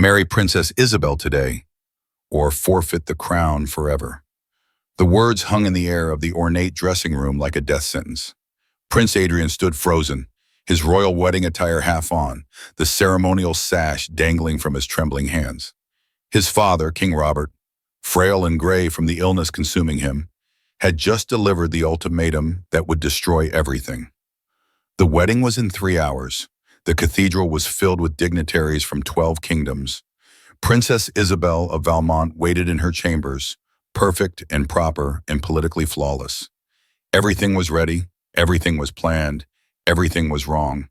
Marry Princess Isabel today, or forfeit the crown forever. The words hung in the air of the ornate dressing room like a death sentence. Prince Adrian stood frozen, his royal wedding attire half on, the ceremonial sash dangling from his trembling hands. His father, King Robert, frail and gray from the illness consuming him, had just delivered the ultimatum that would destroy everything. The wedding was in 3 hours. The cathedral was filled with dignitaries from 12 kingdoms. Princess Isabel of Valmont waited in her chambers, perfect and proper and politically flawless. Everything was ready, everything was planned, everything was wrong.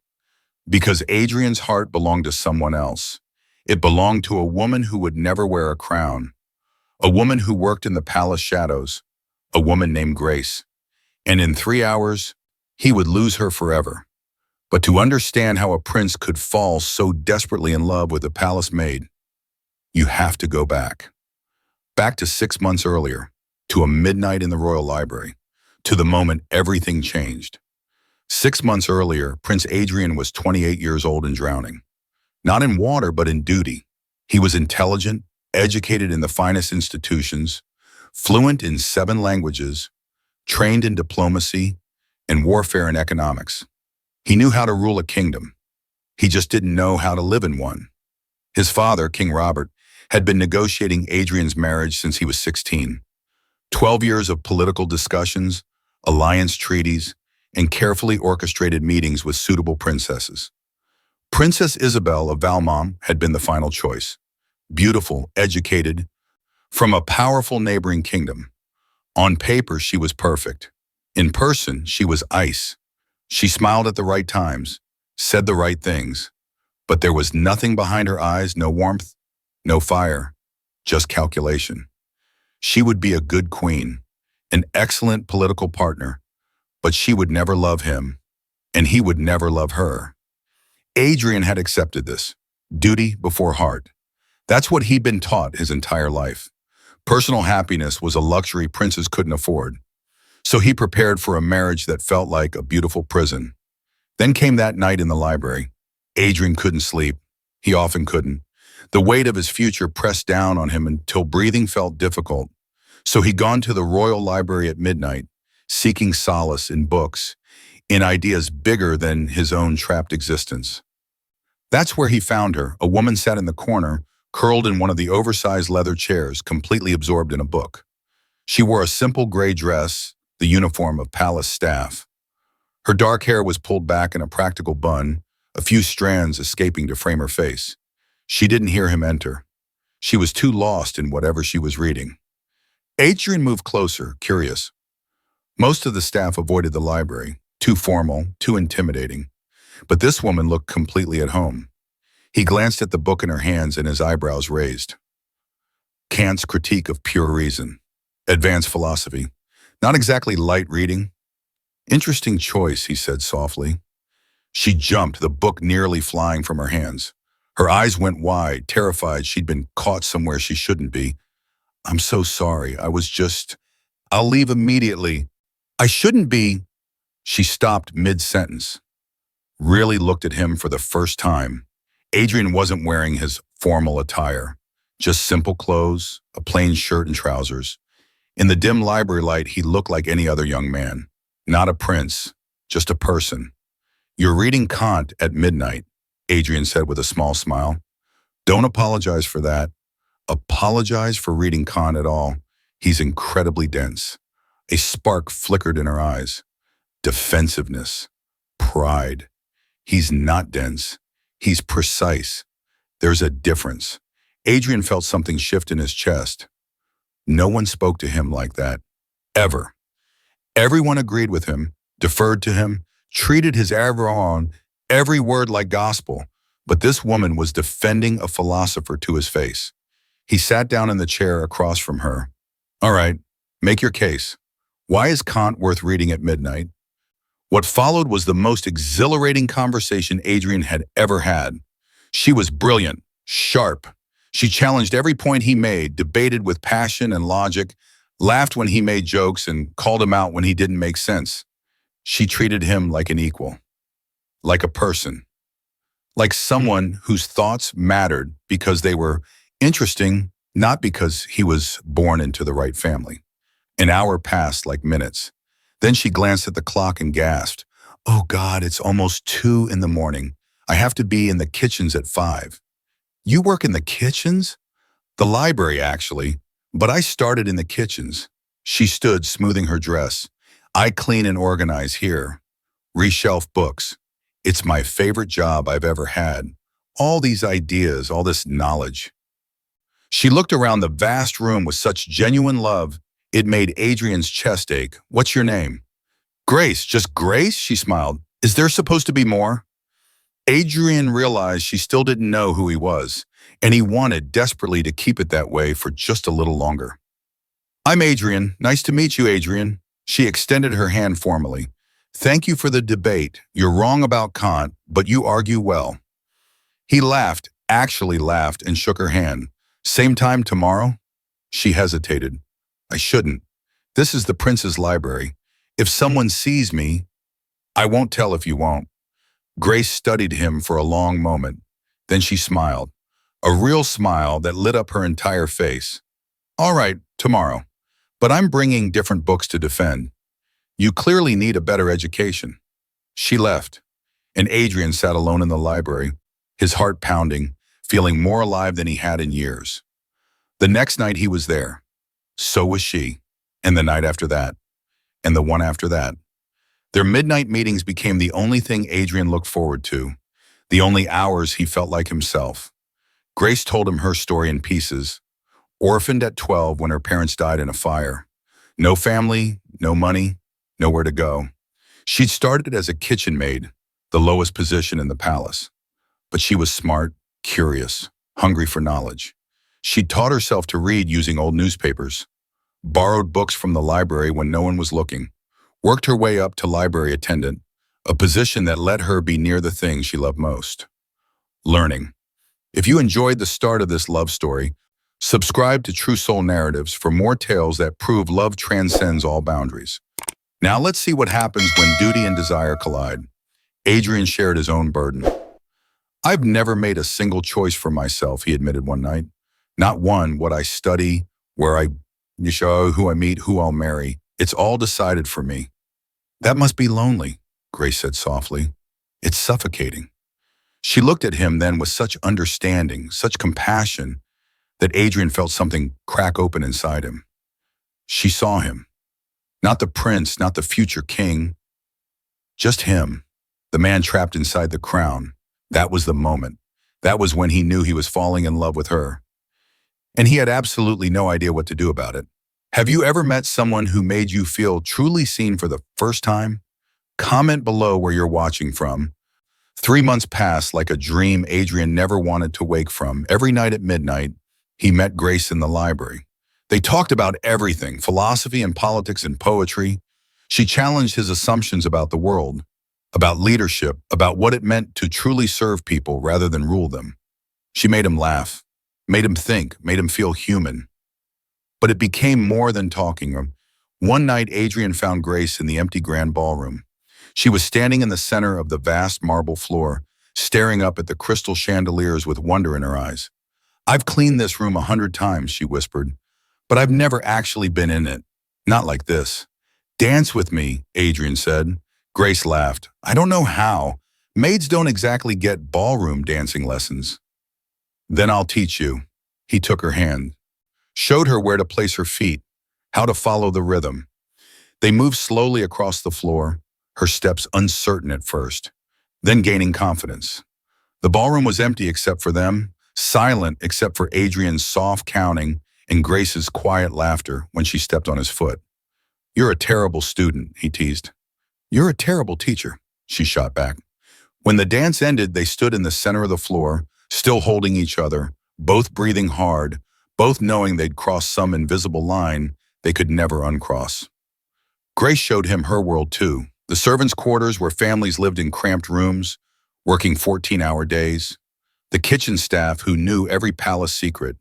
Because Adrian's heart belonged to someone else. It belonged to a woman who would never wear a crown, a woman who worked in the palace shadows, a woman named Grace. And in 3 hours, he would lose her forever. But to understand how a prince could fall so desperately in love with a palace maid, you have to go back. Back to 6 months earlier, to a midnight in the royal library, to the moment everything changed. 6 months earlier, Prince Adrian was 28 years old and drowning. Not in water, but in duty. He was intelligent, educated in the finest institutions, fluent in 7 languages, trained in diplomacy and warfare and economics. He knew how to rule a kingdom. He just didn't know how to live in one. His father, King Robert, had been negotiating Adrian's marriage since he was 16. 12 years of political discussions, alliance treaties, and carefully orchestrated meetings with suitable princesses. Princess Isabel of Valmont had been the final choice. Beautiful, educated, from a powerful neighboring kingdom. On paper, she was perfect. In person, she was ice. She smiled at the right times, said the right things, but there was nothing behind her eyes, no warmth, no fire, just calculation. She would be a good queen, an excellent political partner, but she would never love him, and he would never love her. Adrian had accepted this, duty before heart. That's what he'd been taught his entire life. Personal happiness was a luxury princes couldn't afford. So he prepared for a marriage that felt like a beautiful prison. Then came that night in the library. Adrian couldn't sleep. He often couldn't. The weight of his future pressed down on him until breathing felt difficult. So he'd gone to the royal library at midnight, seeking solace in books, in ideas bigger than his own trapped existence. That's where he found her. A woman sat in the corner, curled in one of the oversized leather chairs, completely absorbed in a book. She wore a simple gray dress, the uniform of palace staff. Her dark hair was pulled back in a practical bun, a few strands escaping to frame her face. She didn't hear him enter. She was too lost in whatever she was reading. Adrian moved closer, curious. Most of the staff avoided the library, too formal, too intimidating. But this woman looked completely at home. He glanced at the book in her hands and his eyebrows raised. Kant's Critique of Pure Reason. Advanced philosophy. Not exactly light reading. Interesting choice, he said softly. She jumped, the book nearly flying from her hands. Her eyes went wide, terrified she'd been caught somewhere she shouldn't be. I'm so sorry. I'll leave immediately. I shouldn't be. She stopped mid-sentence, really looked at him for the first time. Adrian wasn't wearing his formal attire, just simple clothes, a plain shirt and trousers. In the dim library light, he looked like any other young man. Not a prince, just a person. You're reading Kant at midnight, Adrian said with a small smile. Don't apologize for that. Apologize for reading Kant at all. He's incredibly dense. A spark flickered in her eyes. Defensiveness. Pride. He's not dense. He's precise. There's a difference. Adrian felt something shift in his chest. No one spoke to him like that, ever. Everyone agreed with him, deferred to him, treated his every word like gospel. But this woman was defending a philosopher to his face. He sat down in the chair across from her. All right, make your case. Why is Kant worth reading at midnight? What followed was the most exhilarating conversation Adrian had ever had. She was brilliant, sharp. She challenged every point he made, debated with passion and logic, laughed when he made jokes, and called him out when he didn't make sense. She treated him like an equal, like a person. like someone whose thoughts mattered because they were interesting, not because he was born into the right family. An hour passed like minutes. Then she glanced at the clock and gasped, "Oh God, it's almost 2 in the morning. I have to be in the kitchens at 5. You work in the kitchens? The library, actually. But I started in the kitchens." She stood, smoothing her dress. "I clean and organize here. Reshelf books. It's my favorite job I've ever had. All these ideas, all this knowledge." She looked around the vast room with such genuine love, it made Adrian's chest ache. "What's your name?" "Grace. Just Grace?" She smiled. "Is there supposed to be more?" Adrian realized she still didn't know who he was, and he wanted desperately to keep it that way for just a little longer. "I'm Adrian. Nice to meet you, Adrian." She extended her hand formally. "Thank you for the debate. You're wrong about Kant, but you argue well." He laughed, actually laughed, and shook her hand. "Same time tomorrow?" She hesitated. "I shouldn't. This is the Prince's library. If someone sees me, I won't tell if you won't." Grace studied him for a long moment. Then she smiled, a real smile that lit up her entire face. "All right, tomorrow. But I'm bringing different books to defend. You clearly need a better education." She left, and Adrian sat alone in the library, his heart pounding, feeling more alive than he had in years. The next night he was there. So was she, and the night after that, and the one after that. Their midnight meetings became the only thing Adrian looked forward to, the only hours he felt like himself. Grace told him her story in pieces. Orphaned at 12 when her parents died in a fire. No family, no money, nowhere to go. She'd started as a kitchen maid, the lowest position in the palace. But she was smart, curious, hungry for knowledge. She'd taught herself to read using old newspapers, borrowed books from the library when no one was looking, worked her way up to library attendant, a position that let her be near the things she loved most. Learning. If you enjoyed the start of this love story, subscribe to True Soul Narratives for more tales that prove love transcends all boundaries. Now let's see what happens when duty and desire collide. Adrian shared his own burden. "I've never made a single choice for myself," he admitted one night. "Not one, what I study, where I show, who I meet, who I'll marry. It's all decided for me." "That must be lonely," Grace said softly. "It's suffocating." She looked at him then with such understanding, such compassion, that Adrian felt something crack open inside him. She saw him. Not the prince, not the future king. Just him, the man trapped inside the crown. That was the moment. That was when he knew he was falling in love with her. And he had absolutely no idea what to do about it. Have you ever met someone who made you feel truly seen for the first time? Comment below where you're watching from. 3 months passed like a dream Adrian never wanted to wake from. Every night at midnight, he met Grace in the library. They talked about everything, philosophy and politics and poetry. She challenged his assumptions about the world, about leadership, about what it meant to truly serve people rather than rule them. She made him laugh, made him think, made him feel human. But it became more than talking. One night, Adrian found Grace in the empty grand ballroom. She was standing in the center of the vast marble floor, staring up at the crystal chandeliers with wonder in her eyes. "I've cleaned this room 100 times, she whispered, "but I've never actually been in it. Not like this." "Dance with me," Adrian said. Grace laughed. "I don't know how. Maids don't exactly get ballroom dancing lessons." "Then I'll teach you." He took her hand, showed her where to place her feet, how to follow the rhythm. They moved slowly across the floor, her steps uncertain at first, then gaining confidence. The ballroom was empty except for them, silent except for Adrian's soft counting and Grace's quiet laughter when she stepped on his foot. "You're a terrible student," he teased. "You're a terrible teacher," she shot back. When the dance ended, they stood in the center of the floor, still holding each other, both breathing hard, both knowing they'd crossed some invisible line they could never uncross. Grace showed him her world too, the servants' quarters where families lived in cramped rooms, working 14-hour days, the kitchen staff who knew every palace secret,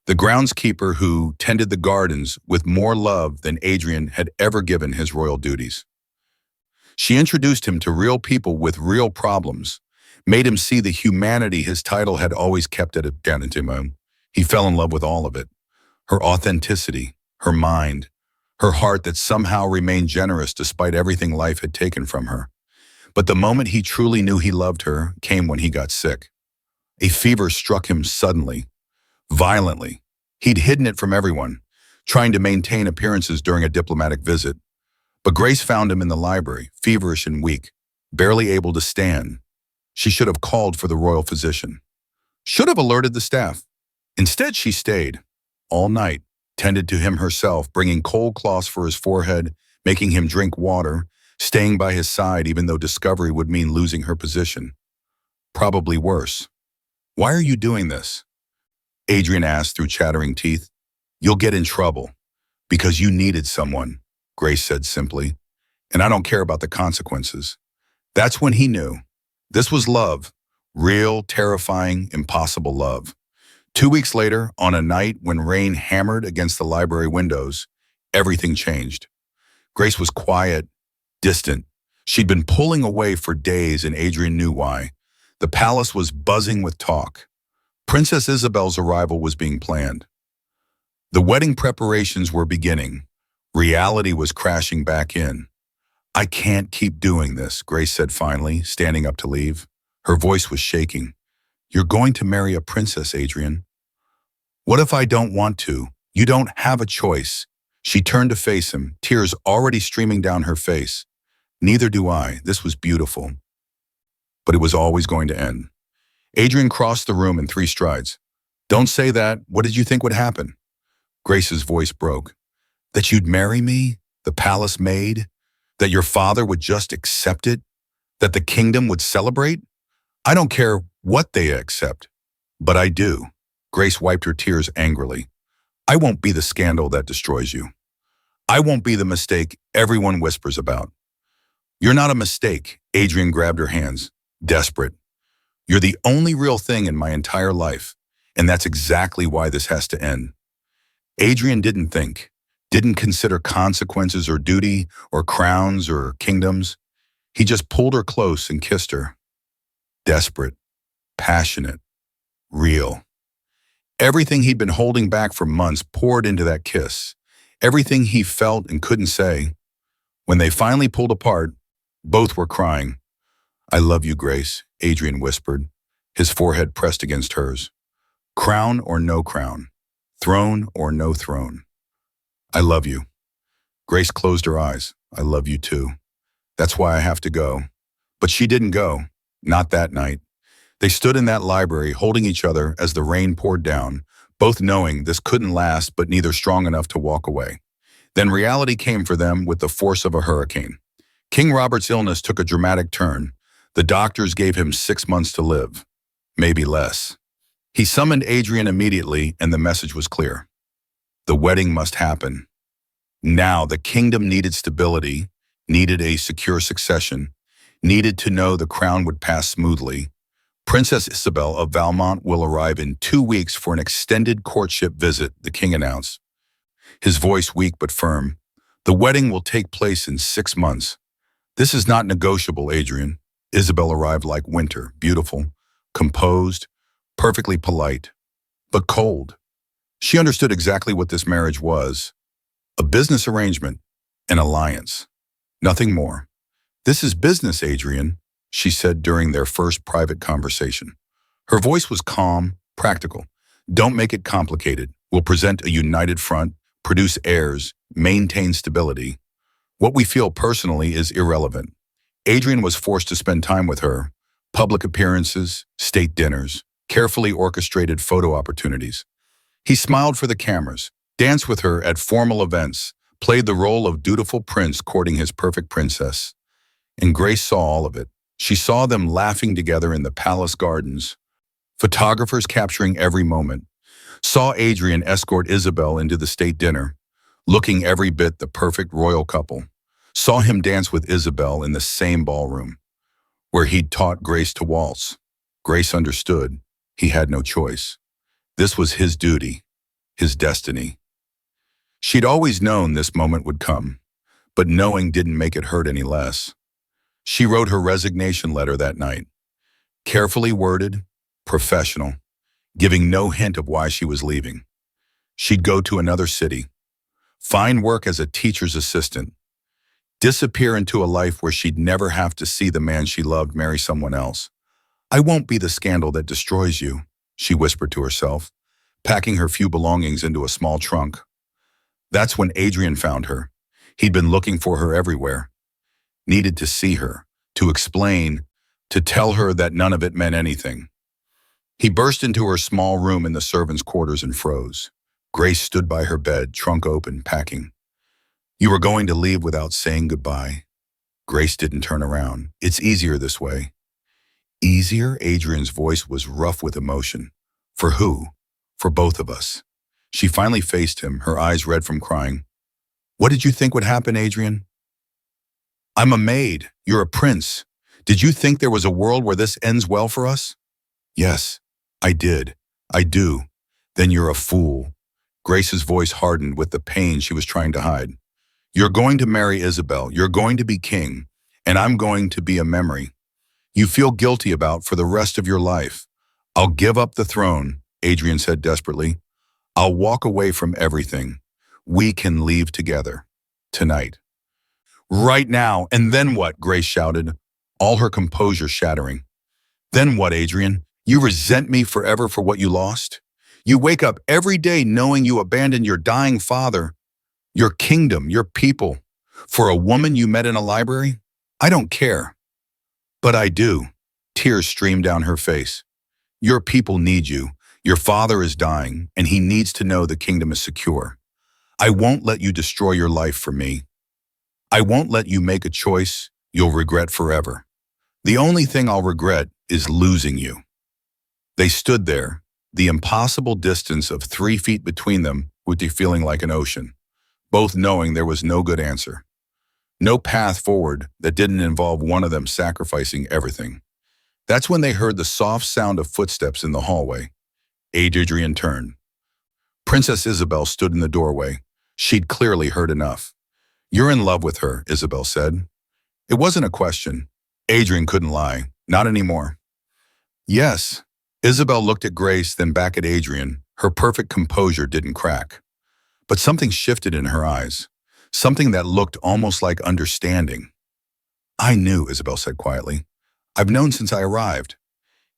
the groundskeeper who tended the gardens with more love than Adrian had ever given his royal duties. She introduced him to real people with real problems, made him see the humanity his title had always kept at a him. He fell in love with all of it. Her authenticity, her mind, her heart that somehow remained generous despite everything life had taken from her. But the moment he truly knew he loved her came when he got sick. A fever struck him suddenly, violently. He'd hidden it from everyone, trying to maintain appearances during a diplomatic visit. But Grace found him in the library, feverish and weak, barely able to stand. She should have called for the royal physician. Should have alerted the staff. Instead, she stayed, all night, tended to him herself, bringing cold cloths for his forehead, making him drink water, staying by his side even though discovery would mean losing her position. Probably worse. Why are you doing this? Adrian asked through chattering teeth. You'll get in trouble. Because you needed someone, Grace said simply. And I don't care about the consequences. That's when he knew. This was love. Real, terrifying, impossible love. 2 weeks later, on a night when rain hammered against the library windows, everything changed. Grace was quiet, distant. She'd been pulling away for days and Adrian knew why. The palace was buzzing with talk. Princess Isabel's arrival was being planned. The wedding preparations were beginning. Reality was crashing back in. I can't keep doing this, Grace said finally, standing up to leave. Her voice was shaking. You're going to marry a princess, Adrian. What if I don't want to? You don't have a choice. She turned to face him, tears already streaming down her face. Neither do I. This was beautiful. But it was always going to end. Adrian crossed the room in 3 strides. Don't say that. What did you think would happen? Grace's voice broke. That you'd marry me? The palace maid? That your father would just accept it? That the kingdom would celebrate? I don't care what they accept, but I do. Grace wiped her tears angrily. I won't be the scandal that destroys you. I won't be the mistake everyone whispers about. You're not a mistake, Adrian grabbed her hands, desperate. You're the only real thing in my entire life, and that's exactly why this has to end. Adrian didn't think, didn't consider consequences or duty or crowns or kingdoms. He just pulled her close and kissed her. Desperate, passionate, real. Everything he'd been holding back for months poured into that kiss. Everything he felt and couldn't say. When they finally pulled apart, both were crying. I love you, Grace, Adrian whispered, his forehead pressed against hers. Crown or no crown, throne or no throne. I love you. Grace closed her eyes. I love you too. That's why I have to go. But she didn't go. Not that night. They stood in that library holding each other as the rain poured down, both knowing this couldn't last but neither strong enough to walk away. Then reality came for them with the force of a hurricane. King Robert's illness took a dramatic turn. The doctors gave him 6 months to live, maybe less. He summoned Adrian immediately and the message was clear. The wedding must happen. Now the kingdom needed stability, needed a secure succession, needed to know the crown would pass smoothly. Princess Isabel of Valmont will arrive in 2 weeks for an extended courtship visit, the king announced. His voice weak but firm. The wedding will take place in 6 months. This is not negotiable, Adrian. Isabel arrived like winter, beautiful, composed, perfectly polite, but cold. She understood exactly what this marriage was. A business arrangement, an alliance. Nothing more. This is business, Adrian, she said during their first private conversation. Her voice was calm, practical. Don't make it complicated. We'll present a united front, produce heirs, maintain stability. What we feel personally is irrelevant. Adrian was forced to spend time with her. Public appearances, state dinners, carefully orchestrated photo opportunities. He smiled for the cameras, danced with her at formal events, played the role of dutiful prince courting his perfect princess. And Grace saw all of it. She saw them laughing together in the palace gardens, photographers capturing every moment, saw Adrian escort Isabel into the state dinner, looking every bit the perfect royal couple, saw him dance with Isabel in the same ballroom, where he'd taught Grace to waltz. Grace understood. He had no choice. This was his duty, his destiny. She'd always known this moment would come, but knowing didn't make it hurt any less. She wrote her resignation letter that night. Carefully worded, professional, giving no hint of why she was leaving. She'd go to another city, find work as a teacher's assistant, disappear into a life where she'd never have to see the man she loved marry someone else. "I won't be the scandal that destroys you," she whispered to herself, packing her few belongings into a small trunk. That's when Adrian found her. He'd been looking for her everywhere, needed to see her, to explain, to tell her that none of it meant anything. He burst into her small room in the servants' quarters and froze. Grace stood by her bed, trunk open, packing. "You were going to leave without saying goodbye." Grace didn't turn around. "It's easier this way." Easier? Adrian's voice was rough with emotion. "For who?" "For both of us." She finally faced him, her eyes red from crying. "What did you think would happen, Adrian?" "I'm a maid. You're a prince. Did you think there was a world where this ends well for us?" "Yes, I did. I do." "Then you're a fool." Grace's voice hardened with the pain she was trying to hide. "You're going to marry Isabel. You're going to be king. And I'm going to be a memory you feel guilty about for the rest of your life." "I'll give up the throne," Adrian said desperately. "I'll walk away from everything. We can leave together. Tonight." "Right now, and then what?" Grace shouted, all her composure shattering. "Then what, Adrian? You resent me forever for what you lost? You wake up every day knowing you abandoned your dying father, your kingdom, your people, for a woman you met in a library? I don't care. But I do." Tears streamed down her face. "Your people need you. Your father is dying, and he needs to know the kingdom is secure. I won't let you destroy your life for me. I won't let you make a choice you'll regret forever. The only thing I'll regret is losing you." They stood there, the impossible distance of 3 feet between them with the feeling like an ocean, both knowing there was no good answer. No path forward that didn't involve one of them sacrificing everything. That's when they heard the soft sound of footsteps in the hallway. Adrian turned. Princess Isabel stood in the doorway. She'd clearly heard enough. "You're in love with her," Isabel said. It wasn't a question. Adrian couldn't lie. Not anymore. "Yes." Isabel looked at Grace, then back at Adrian. Her perfect composure didn't crack. But something shifted in her eyes. Something that looked almost like understanding. "I knew," Isabel said quietly. "I've known since I arrived."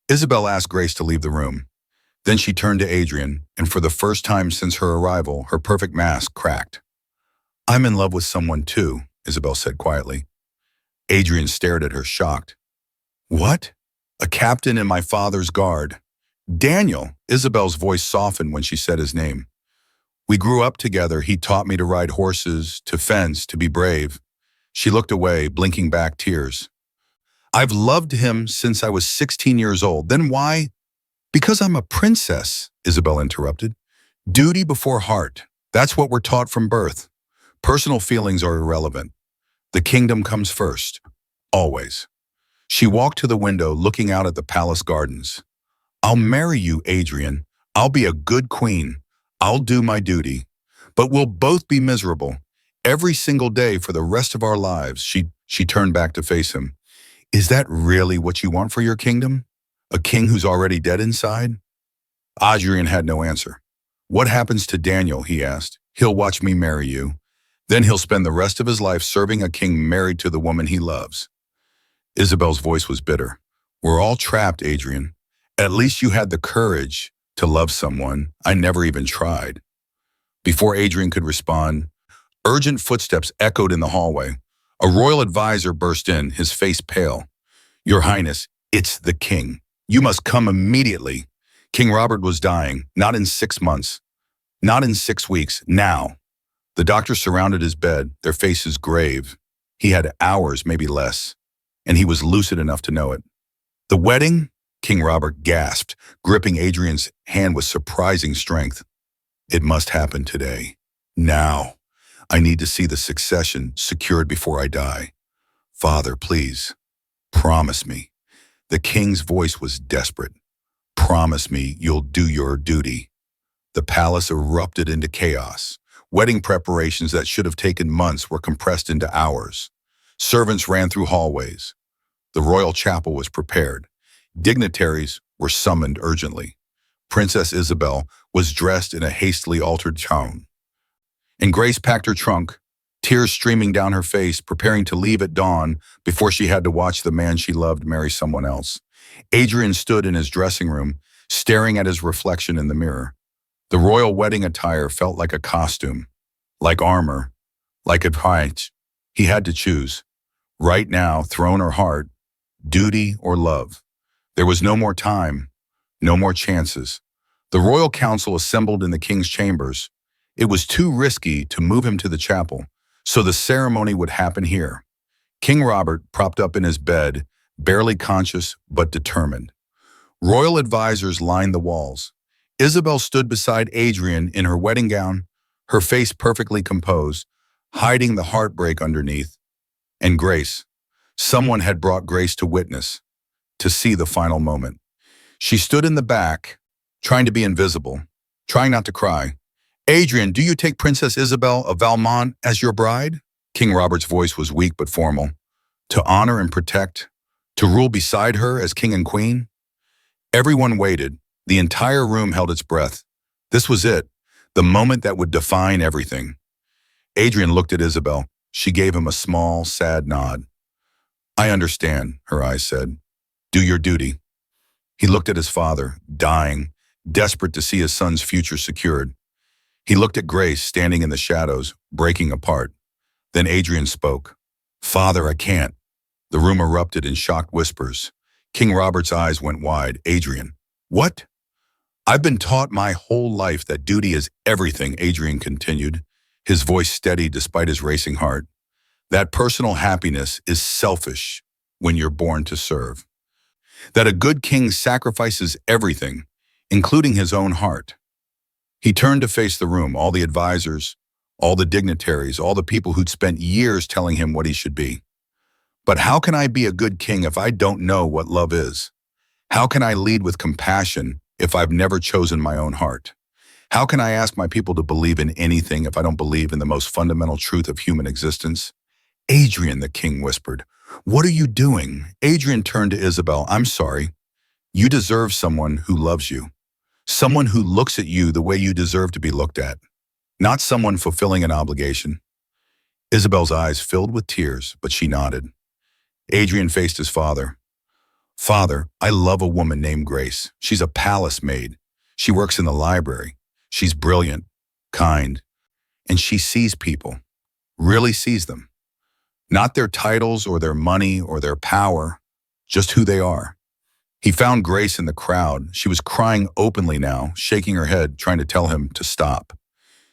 Isabel asked Grace to leave the room. Then she turned to Adrian, and for the first time since her arrival, her perfect mask cracked. "I'm in love with someone too," Isabel said quietly. Adrian stared at her, shocked. "What?" "A captain in my father's guard." "Daniel," Isabel's voice softened when she said his name. "We grew up together. He taught me to ride horses, to fence, to be brave." She looked away, blinking back tears. "I've loved him since I was 16 years old. Then why?" "Because I'm a princess," Isabel interrupted. "Duty before heart. That's what we're taught from birth. Personal feelings are irrelevant. The kingdom comes first. Always." She walked to the window, looking out at the palace gardens. "I'll marry you, Adrian. I'll be a good queen. I'll do my duty. But we'll both be miserable. Every single day for the rest of our lives." She turned back to face him. "Is that really what you want for your kingdom? A king who's already dead inside?" Adrian had no answer. "What happens to Daniel?" he asked. "He'll watch me marry you. Then he'll spend the rest of his life serving a king married to the woman he loves." Isabel's voice was bitter. "We're all trapped, Adrian. At least you had the courage to love someone. I never even tried." Before Adrian could respond, urgent footsteps echoed in the hallway. A royal advisor burst in, his face pale. "Your Highness, it's the king. You must come immediately. King Robert was dying, not in 6 months, not in 6 weeks, now." The doctors surrounded his bed, their faces grave. He had hours, maybe less, and he was lucid enough to know it. "The wedding?" King Robert gasped, gripping Adrian's hand with surprising strength. "It must happen today. Now. I need to see the succession secured before I die. Father, please, promise me." The king's voice was desperate. "Promise me you'll do your duty." The palace erupted into chaos. Wedding preparations that should have taken months were compressed into hours. Servants ran through hallways. The royal chapel was prepared. Dignitaries were summoned urgently. Princess Isabel was dressed in a hastily altered gown, and Grace packed her trunk, tears streaming down her face, preparing to leave at dawn before she had to watch the man she loved marry someone else. Adrian stood in his dressing room, staring at his reflection in the mirror. The royal wedding attire felt like a costume, like armor, like a fight. He had to choose. Right now, throne or heart, duty or love. There was no more time, no more chances. The royal council assembled in the king's chambers. It was too risky to move him to the chapel, so the ceremony would happen here. King Robert, propped up in his bed, barely conscious but determined. Royal advisors lined the walls. Isabel stood beside Adrian in her wedding gown, her face perfectly composed, hiding the heartbreak underneath. And Grace. Someone had brought Grace to witness, to see the final moment. She stood in the back, trying to be invisible, trying not to cry. Adrian, do you take Princess Isabel of Valmont as your bride? King Robert's voice was weak but formal. To honor and protect, to rule beside her as king and queen? Everyone waited. The entire room held its breath. This was it, the moment that would define everything. Adrian looked at Isabel. She gave him a small, sad nod. I understand, her eyes said. Do your duty. He looked at his father, dying, desperate to see his son's future secured. He looked at Grace standing in the shadows, breaking apart. Then Adrian spoke. Father, I can't. The room erupted in shocked whispers. King Robert's eyes went wide. Adrian, what? I've been taught my whole life that duty is everything, Adrian continued, his voice steady despite his racing heart. That personal happiness is selfish when you're born to serve. That a good king sacrifices everything, including his own heart. He turned to face the room, all the advisors, all the dignitaries, all the people who'd spent years telling him what he should be. But how can I be a good king if I don't know what love is? How can I lead with compassion if I've never chosen my own heart? How can I ask my people to believe in anything if I don't believe in the most fundamental truth of human existence? Adrian, the king whispered, what are you doing? Adrian turned to Isabel. I'm sorry. You deserve someone who loves you. Someone who looks at you the way you deserve to be looked at. Not someone fulfilling an obligation. Isabel's eyes filled with tears, but she nodded. Adrian faced his father. Father, I love a woman named Grace. She's a palace maid. She works in the library. She's brilliant, kind, and she sees people, really sees them. Not their titles or their money or their power, just who they are. He found Grace in the crowd. She was crying openly now, shaking her head, trying to tell him to stop.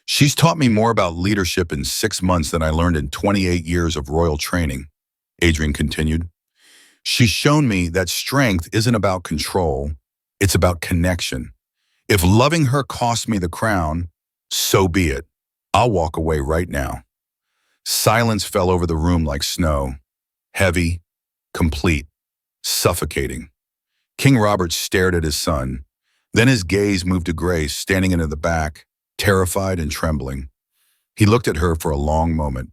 She's taught me more about leadership in 6 months than I learned in 28 years of royal training, Adrian continued. She's shown me that strength isn't about control, it's about connection. If loving her costs me the crown, so be it. I'll walk away right now. Silence fell over the room like snow, heavy, complete, suffocating. King Robert stared at his son. Then his gaze moved to Grace, standing in the back, terrified and trembling. He looked at her for a long moment.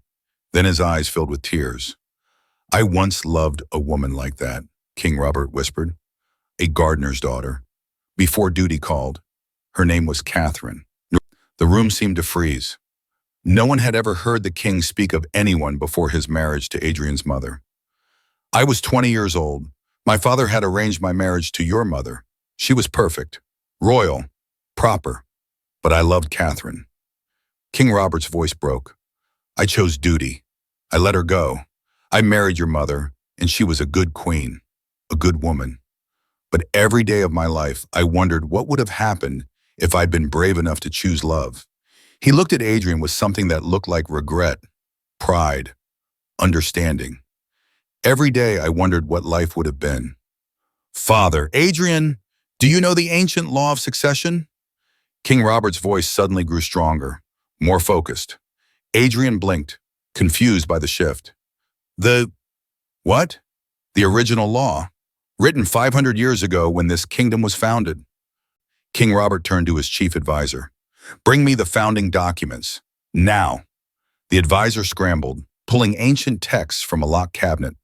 Then his eyes filled with tears. I once loved a woman like that, King Robert whispered. A gardener's daughter. Before duty called. Her name was Catherine. The room seemed to freeze. No one had ever heard the king speak of anyone before his marriage to Adrian's mother. I was 20 years old. My father had arranged my marriage to your mother. She was perfect, royal, proper, but I loved Catherine. King Robert's voice broke. I chose duty. I let her go. I married your mother, and she was a good queen, a good woman. But every day of my life, I wondered what would have happened if I'd been brave enough to choose love. He looked at Adrian with something that looked like regret, pride, understanding. Every day I wondered what life would have been. Father, Adrian, do you know the ancient law of succession? King Robert's voice suddenly grew stronger, more focused. Adrian blinked, confused by the shift. What? The original law, written 500 years ago when this kingdom was founded. King Robert turned to his chief advisor. Bring me the founding documents, now. The advisor scrambled, pulling ancient texts from a locked cabinet.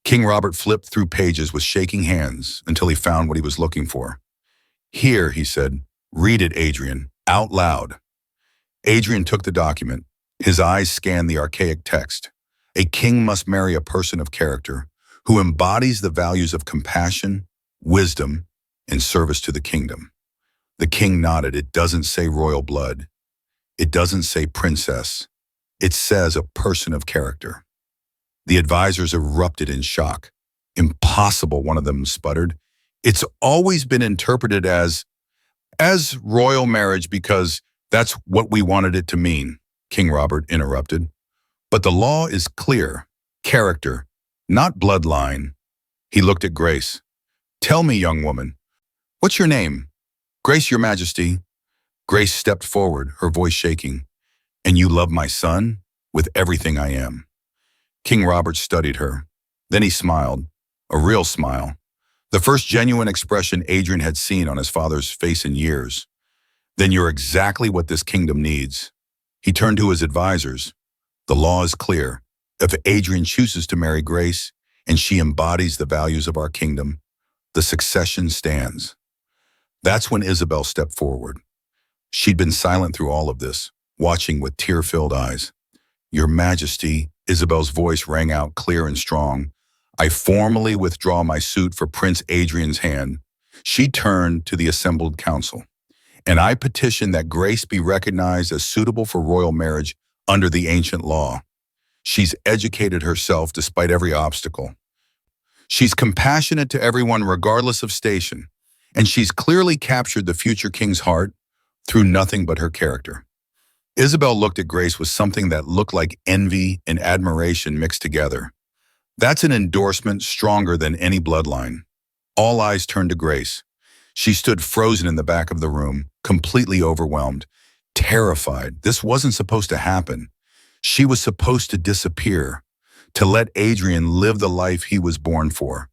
King Robert flipped through pages with shaking hands until he found what he was looking for. "Here," he said. "Read it, Adrian, out loud." Adrian took the document. His eyes scanned the archaic text. A king must marry a person of character who embodies the values of compassion, wisdom, and service to the kingdom. The king nodded. It doesn't say royal blood. It doesn't say princess. It says a person of character. The advisors erupted in shock. "Impossible," one of them sputtered. "It's always been interpreted as royal marriage because that's what we wanted it to mean," King Robert interrupted. "But the law is clear. Character, not bloodline." He looked at Grace. "Tell me, young woman, what's your name?" "Grace, your majesty." Grace stepped forward, her voice shaking. "And you love my son?" "With everything I am." King Robert studied her. Then he smiled, a real smile, the first genuine expression Adrian had seen on his father's face in years. "Then you're exactly what this kingdom needs." He turned to his advisors. "The law is clear. If Adrian chooses to marry Grace, and she embodies the values of our kingdom, the succession stands." That's when Isabel stepped forward. She'd been silent through all of this, watching with tear-filled eyes. "Your Majesty," Isabel's voice rang out clear and strong, "I formally withdraw my suit for Prince Adrian's hand." She turned to the assembled council. "And I petition that Grace be recognized as suitable for royal marriage under the ancient law. She's educated herself despite every obstacle. She's compassionate to everyone regardless of station, and she's clearly captured the future king's heart through nothing but her character." Isabel looked at Grace with something that looked like envy and admiration mixed together. That's an endorsement stronger than any bloodline. All eyes turned to Grace. She stood frozen in the back of the room, completely overwhelmed, terrified. This wasn't supposed to happen. She was supposed to disappear, to let Adrian live the life he was born for,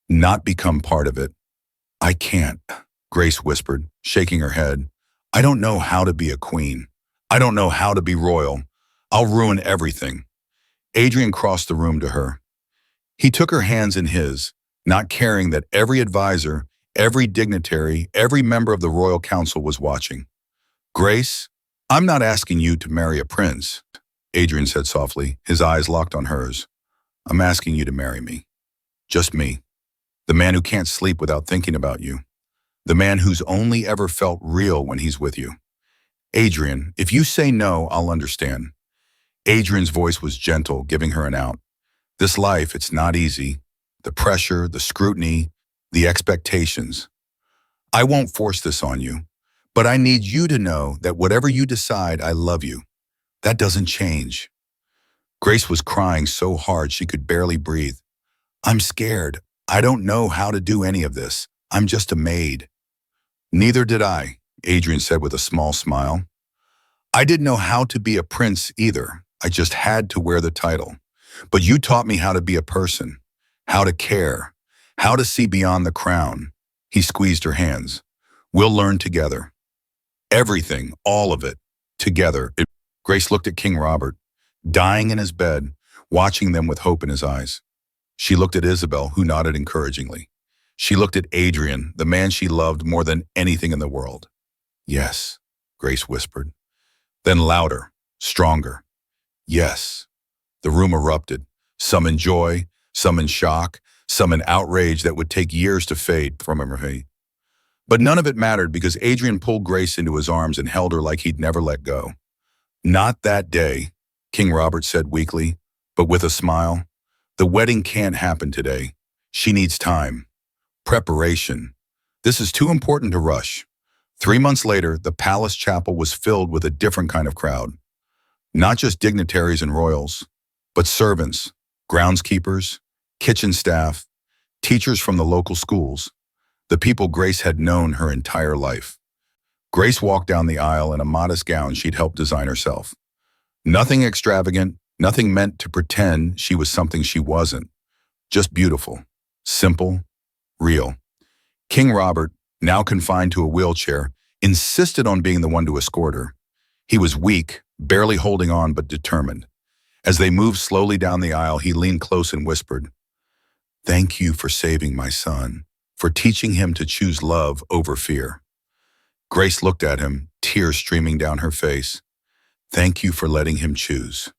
not become part of it. "I can't," Grace whispered, shaking her head. "I don't know how to be a queen. I don't know how to be royal. I'll ruin everything." Adrian crossed the room to her. He took her hands in his, not caring that every advisor, every dignitary, every member of the royal council was watching. "Grace, I'm not asking you to marry a prince," Adrian said softly, his eyes locked on hers. "I'm asking you to marry me. Just me. The man who can't sleep without thinking about you. The man who's only ever felt real when he's with you. Adrian, if you say no, I'll understand." Adrian's voice was gentle, giving her an out. "This life, it's not easy. The pressure, the scrutiny, the expectations. I won't force this on you, but I need you to know that whatever you decide, I love you. That doesn't change." Grace was crying so hard she could barely breathe. "I'm scared. I don't know how to do any of this. I'm just a maid." "Neither did I," Adrian said with a small smile. "I didn't know how to be a prince either. I just had to wear the title. But you taught me how to be a person, how to care, how to see beyond the crown." He squeezed her hands. "We'll learn together. Everything, all of it, together." Grace looked at King Robert, dying in his bed, watching them with hope in his eyes. She looked at Isabel, who nodded encouragingly. She looked at Adrian, the man she loved more than anything in the world. "Yes," Grace whispered. Then louder, stronger. "Yes." The room erupted, some in joy, some in shock, some in outrage that would take years to fade from her face. But none of it mattered because Adrian pulled Grace into his arms and held her like he'd never let go. "Not that day," King Robert said weakly, but with a smile. "The wedding can't happen today. She needs time. Preparation. This is too important to rush." 3 months later, the palace chapel was filled with a different kind of crowd. Not just dignitaries and royals, but servants, groundskeepers, kitchen staff, teachers from the local schools, the people Grace had known her entire life. Grace walked down the aisle in a modest gown she'd helped design herself. Nothing extravagant, nothing meant to pretend she was something she wasn't. Just beautiful, simple, real. King Robert, now confined to a wheelchair, insisted on being the one to escort her. He was weak, barely holding on but determined. As they moved slowly down the aisle, he leaned close and whispered, Thank you for saving my son, for teaching him to choose love over fear. Grace looked at him, tears streaming down her face. Thank you for letting him choose.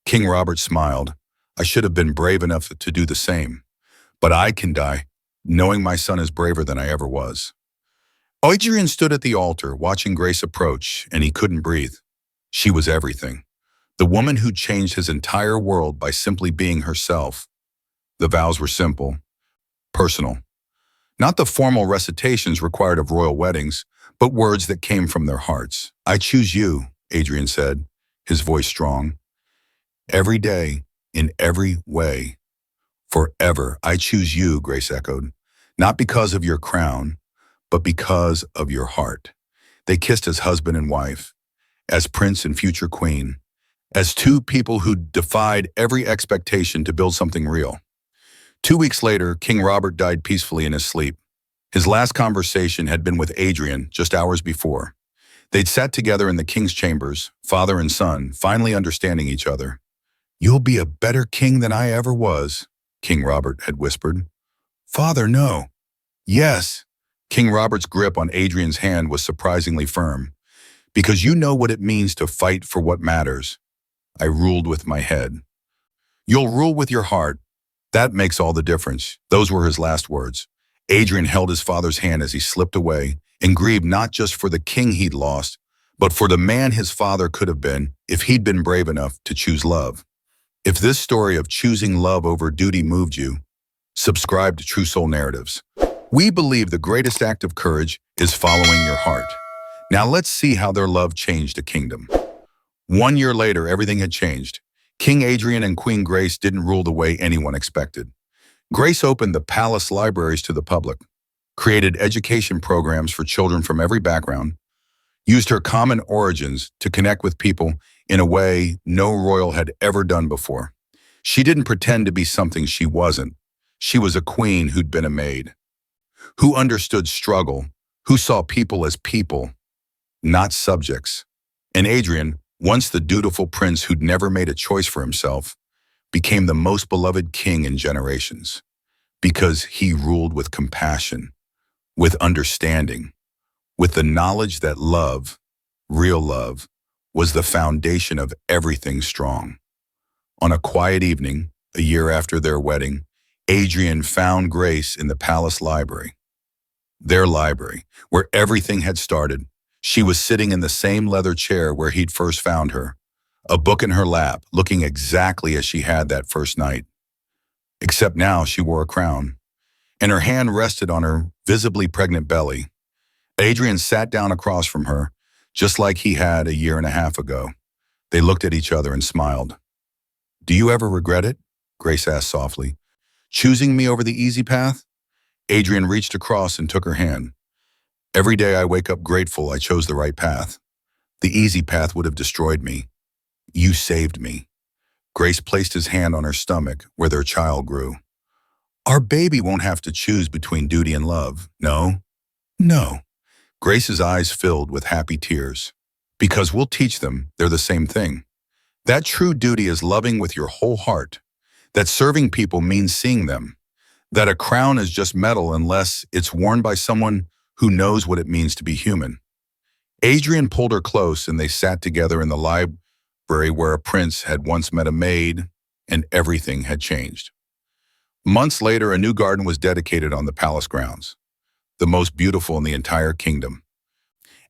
King Robert smiled. I should have been brave enough to do the same. But I can die, knowing my son is braver than I ever was. Adrian stood at the altar, watching Grace approach, and he couldn't breathe. She was everything. The woman who changed his entire world by simply being herself. The vows were simple, personal. Not the formal recitations required of royal weddings, but words that came from their hearts. I choose you, Adrian said, his voice strong. Every day, in every way. Forever, I choose you, Grace echoed. Not because of your crown, but because of your heart. They kissed as husband and wife, as prince and future queen, as two people who defied every expectation to build something real. 2 weeks later, King Robert died peacefully in his sleep. His last conversation had been with Adrian just hours before. They'd sat together in the king's chambers, father and son, finally understanding each other. You'll be a better king than I ever was, King Robert had whispered. Father, no. Yes. King Robert's grip on Adrian's hand was surprisingly firm. Because you know what it means to fight for what matters. I ruled with my head. You'll rule with your heart. That makes all the difference. Those were his last words. Adrian held his father's hand as he slipped away and grieved not just for the king he'd lost, but for the man his father could have been if he'd been brave enough to choose love. If this story of choosing love over duty moved you, subscribe to True Soul Narratives. We believe the greatest act of courage is following your heart. Now let's see how their love changed a kingdom. 1 year later, everything had changed. King Adrian and Queen Grace didn't rule the way anyone expected. Grace opened the palace libraries to the public, created education programs for children from every background, used her common origins to connect with people in a way no royal had ever done before. She didn't pretend to be something she wasn't. She was a queen who'd been a maid, who understood struggle, who saw people as people, not subjects. And Adrian, once the dutiful prince who'd never made a choice for himself, became the most beloved king in generations, because he ruled with compassion, with understanding, with the knowledge that love, real love, was the foundation of everything strong. On a quiet evening, a year after their wedding, Adrian found Grace in the palace library. Their library, where everything had started. She was sitting in the same leather chair where he'd first found her, a book in her lap, looking exactly as she had that first night. Except now she wore a crown, and her hand rested on her visibly pregnant belly. Adrian sat down across from her, just like he had a year and a half ago. They looked at each other and smiled. Do you ever regret it? Grace asked softly. Choosing me over the easy path? Adrian reached across and took her hand. Every day I wake up grateful I chose the right path. The easy path would have destroyed me. You saved me. Grace placed his hand on her stomach, where their child grew. Our baby won't have to choose between duty and love. No. No. Grace's eyes filled with happy tears. Because we'll teach them they're the same thing. That true duty is loving with your whole heart. That serving people means seeing them. That a crown is just metal unless it's worn by someone who knows what it means to be human. Adrian pulled her close and they sat together in the library where a prince had once met a maid, and everything had changed. Months later, a new garden was dedicated on the palace grounds, the most beautiful in the entire kingdom.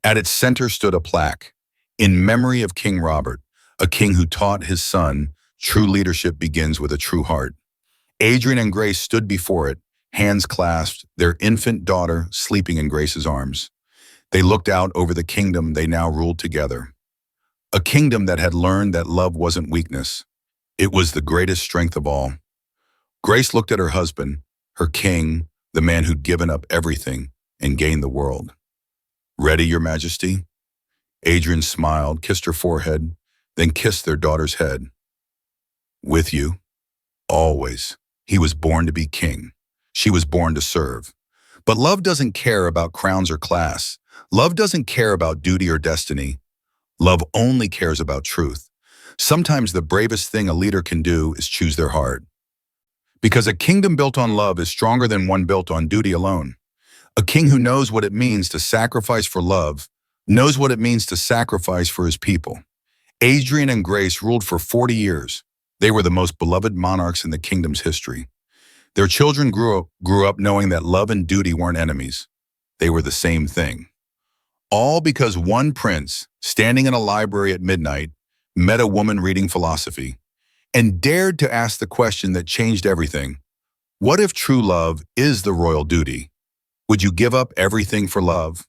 At its center stood a plaque, in memory of King Robert, a king who taught his son, true leadership begins with a true heart. Adrian and Grace stood before it, hands clasped, their infant daughter sleeping in Grace's arms. They looked out over the kingdom they now ruled together. A kingdom that had learned that love wasn't weakness. It was the greatest strength of all. Grace looked at her husband, her king, the man who'd given up everything and gained the world. Ready, Your Majesty? Adrian smiled, kissed her forehead, then kissed their daughter's head. With you, always. He was born to be king. She was born to serve. But love doesn't care about crowns or class. Love doesn't care about duty or destiny. Love only cares about truth. Sometimes the bravest thing a leader can do is choose their heart. Because a kingdom built on love is stronger than one built on duty alone. A king who knows what it means to sacrifice for love knows what it means to sacrifice for his people. Adrian and Grace ruled for 40 years. They were the most beloved monarchs in the kingdom's history. Their children grew up knowing that love and duty weren't enemies. They were the same thing. All because one prince, standing in a library at midnight, met a woman reading philosophy and dared to ask the question that changed everything. What if true love is the royal duty? Would you give up everything for love?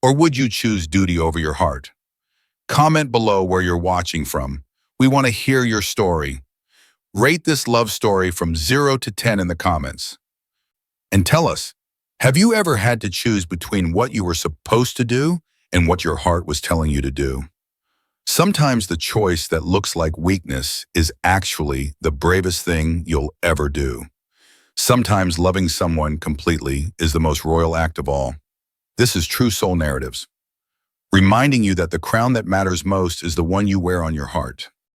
Or would you choose duty over your heart? Comment below where you're watching from. We want to hear your story. Rate this love story from 0 to 10 in the comments. And tell us, have you ever had to choose between what you were supposed to do and what your heart was telling you to do? Sometimes the choice that looks like weakness is actually the bravest thing you'll ever do. Sometimes loving someone completely is the most royal act of all. This is True Soul Narratives, reminding you that the crown that matters most is the one you wear on your heart.